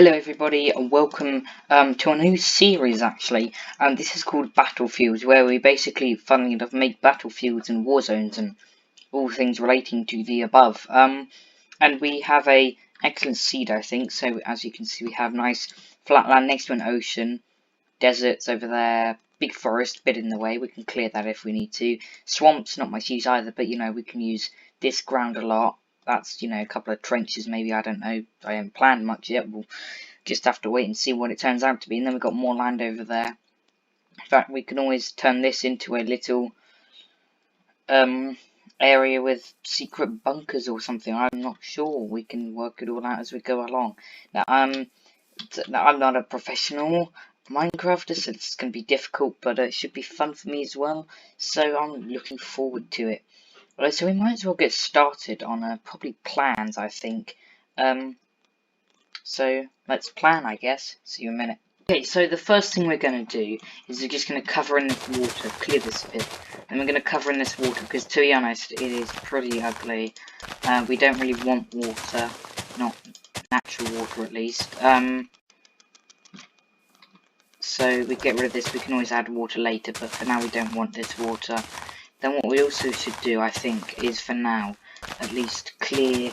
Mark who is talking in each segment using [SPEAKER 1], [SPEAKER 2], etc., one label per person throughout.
[SPEAKER 1] Hello everybody and welcome to a new series actually. This is called Battlefields, where we basically, funnily enough, make battlefields and war zones and all things relating to the above. And we have a excellent seed, I think. So as you can see, we have nice flat land next to an ocean, deserts over there, big forest, bit in the way. We can clear that if we need to. Swamps, not much use either, but we can use this ground a lot. That's, a couple of trenches maybe, I don't know. I haven't planned much yet. We'll just have to wait and see what it turns out to be. And then we've got more land over there. In fact, we can always turn this into a little area with secret bunkers or something. I'm not sure. We can work it all out as we go along. Now, I'm not a professional Minecrafter, so it's going to be difficult, but it should be fun for me as well. So I'm looking forward to it. So we might as well get started on probably plans, I think. So let's plan, I guess. See you in a minute. Okay, so the first thing we're going to do is we're just going to cover in this water, clear this bit, and we're going to cover in this water because, to be honest, it is pretty ugly. We don't really want water, not natural water at least. So we get rid of this. We can always add water later, but for now we don't want this water. Then what we also should do, I think, is for now at least clear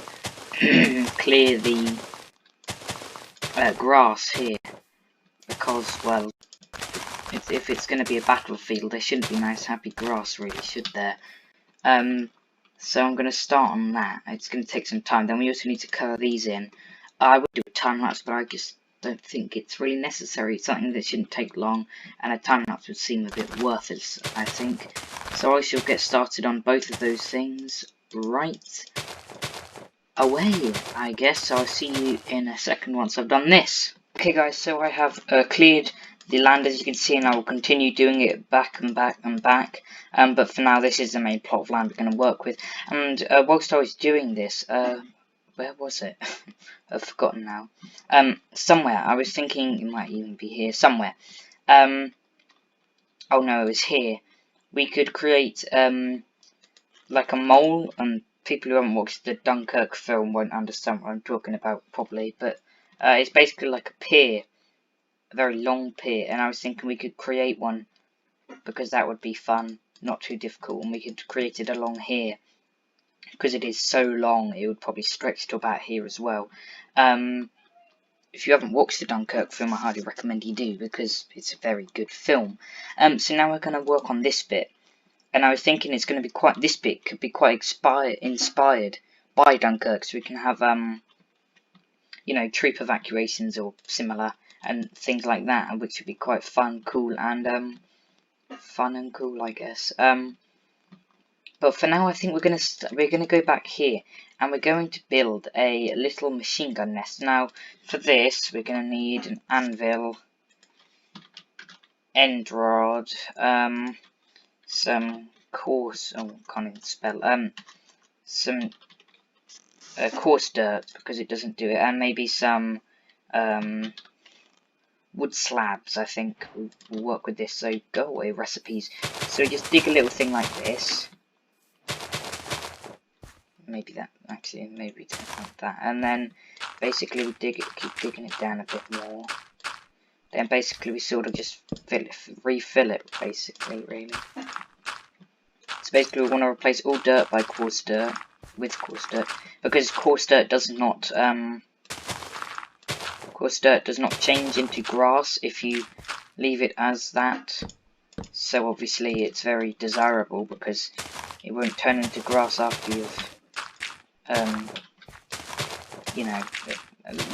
[SPEAKER 1] clear the grass here, because, well, if it's going to be a battlefield, there shouldn't be nice happy grass, really, should there? So I'm going to start on that. It's going to take some time. Then we also need to cover these in. I would do a time lapse, but I just don't think it's really necessary. It's something that shouldn't take long, and a time lapse would seem a bit worthless, I think. So I shall get started on both of those things right away, I guess. So I'll see you in a second once I've done this. Okay guys, so I have cleared the land, as you can see, and I will continue doing it back and back and back. But for now, this is the main plot of land we're going to work with. And whilst I was doing this, where was it? I've forgotten now. Somewhere. I was thinking it might even be here somewhere. Oh no, it was here. We could create like a mole, and people who haven't watched the Dunkirk film won't understand what I'm talking about probably, but it's basically like a pier, a very long pier, and I was thinking we could create one because that would be fun, not too difficult, and we could create it along here because it is so long. It would probably stretch to about here as well. If you haven't watched the Dunkirk film, I highly recommend you do because it's a very good film. So now we're going to work on this bit. And I was thinking it's going to be quite, this bit could be quite inspired by Dunkirk, so we can have, troop evacuations or similar, and things like that, which would be quite fun, cool, and, fun and cool, I guess. But for now, I think we're gonna go back here, and we're going to build a little machine gun nest. Now, for this, we're going to need an anvil, end rod, some coarse, can't even spell, some coarse dirt, because it doesn't do it, and maybe some wood slabs. I think will work with this. So go away, recipes. So just dig a little thing like this. Maybe that, actually, maybe don't want that, and then basically we keep digging it down a bit more. Then basically we sort of just refill it, basically, really. So basically we want to replace all dirt by coarse dirt, with coarse dirt, because coarse dirt does not change into grass if you leave it as that. So obviously it's very desirable because it won't turn into grass after you've,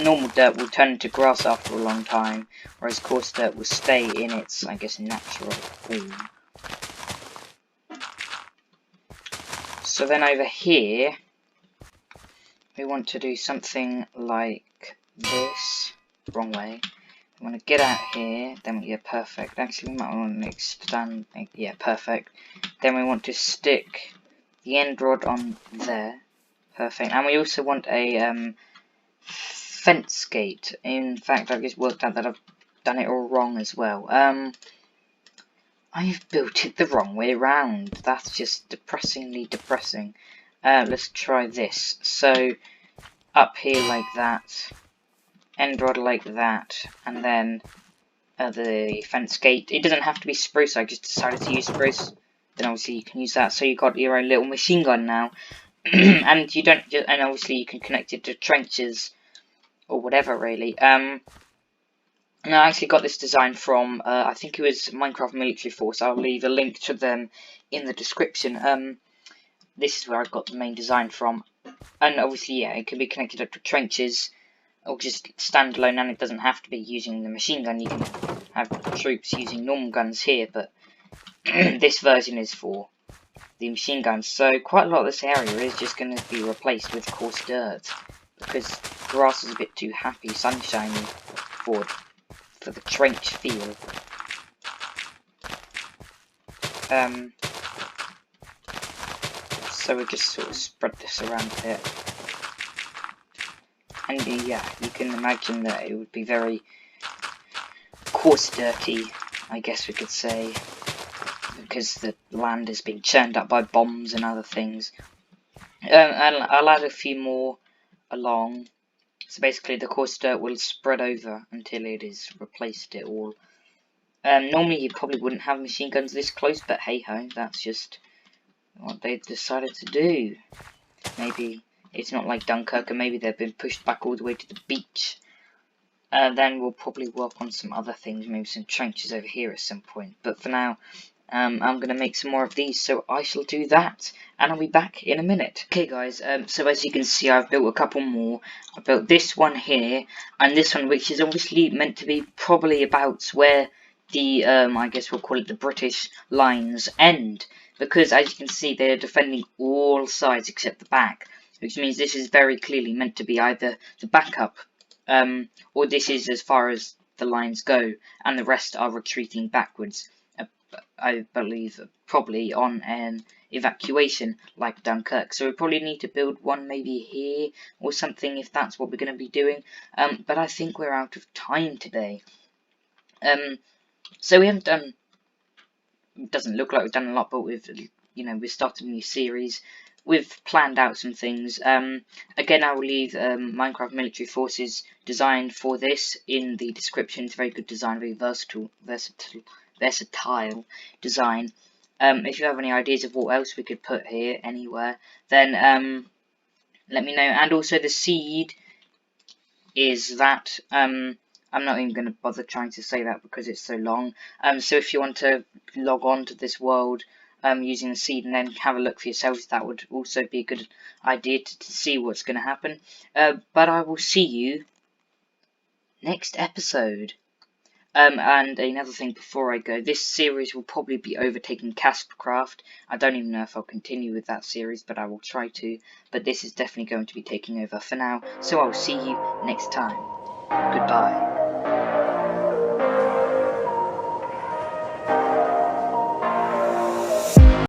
[SPEAKER 1] normal dirt will turn into grass after a long time, whereas coarse dirt will stay in its, I guess, natural form. So then over here, we want to do something like this. Wrong way. We want to get out here, then we get perfect. Actually, we might want to expand, yeah, perfect. Then we want to stick the end rod on there. Perfect. And we also want a fence gate. In fact, I've just worked out that I've done it all wrong as well. I've built it the wrong way around. That's just depressingly depressing. Let's try this. So, up here like that. end rod like that, and then the fence gate. It doesn't have to be spruce, I just decided to use spruce. Then obviously you can use that, so you got your own little machine gun now. And you don't, and obviously you can connect it to trenches, or whatever really. And I actually got this design from, I think it was Minecraft Military Force. I'll leave a link to them in the description. This is where I got the main design from. And obviously, yeah, it can be connected up to trenches, or just standalone, and it doesn't have to be using the machine gun. You can have troops using normal guns here, but this version is for the machine guns. So quite a lot of this area is just going to be replaced with coarse dirt, because grass is a bit too happy, sunshiny for the trench feel. So we just sort of spread this around a bit. And yeah, you can imagine that it would be very coarse dirty, I guess we could say, because the land is being churned up by bombs and other things. I'll add a few more along. So basically the coarse dirt will spread over until it is replaced it all. Normally you probably wouldn't have machine guns this close, but hey ho, that's just what they decided to do. Maybe it's not like Dunkirk, and maybe they've been pushed back all the way to the beach. Then we'll probably work on some other things, maybe some trenches over here at some point. But for now, I'm going to make some more of these, so I shall do that, and I'll be back in a minute. Okay guys, so as you can see, I've built a couple more. I built this one here, and this one, which is obviously meant to be probably about where the, I guess we'll call it the British lines end. Because as you can see, they're defending all sides except the back, which means this is very clearly meant to be either the backup, or this is as far as the lines go, and the rest are retreating backwards. I believe probably on an evacuation like Dunkirk. So we probably need to build one maybe here or something if that's what we're going to be doing. But I think we're out of time today. So we haven't done. It doesn't look like we've done a lot, but we've started a new series. We've planned out some things. Again, I will leave Minecraft Military Forces design for this in the description. It's a very good design, very versatile design. If you have any ideas of what else we could put here anywhere, then let me know. And also the seed is that I'm not even going to bother trying to say that because it's so long. So if you want to log on to this world using the seed and then have a look for yourselves, that would also be a good idea to see what's going to happen. But I will see you next episode. And another thing before I go, this series will probably be overtaking Kaspcraft. I don't even know if I'll continue with that series, but I will try to. But this is definitely going to be taking over for now, so I'll see you next time. Goodbye.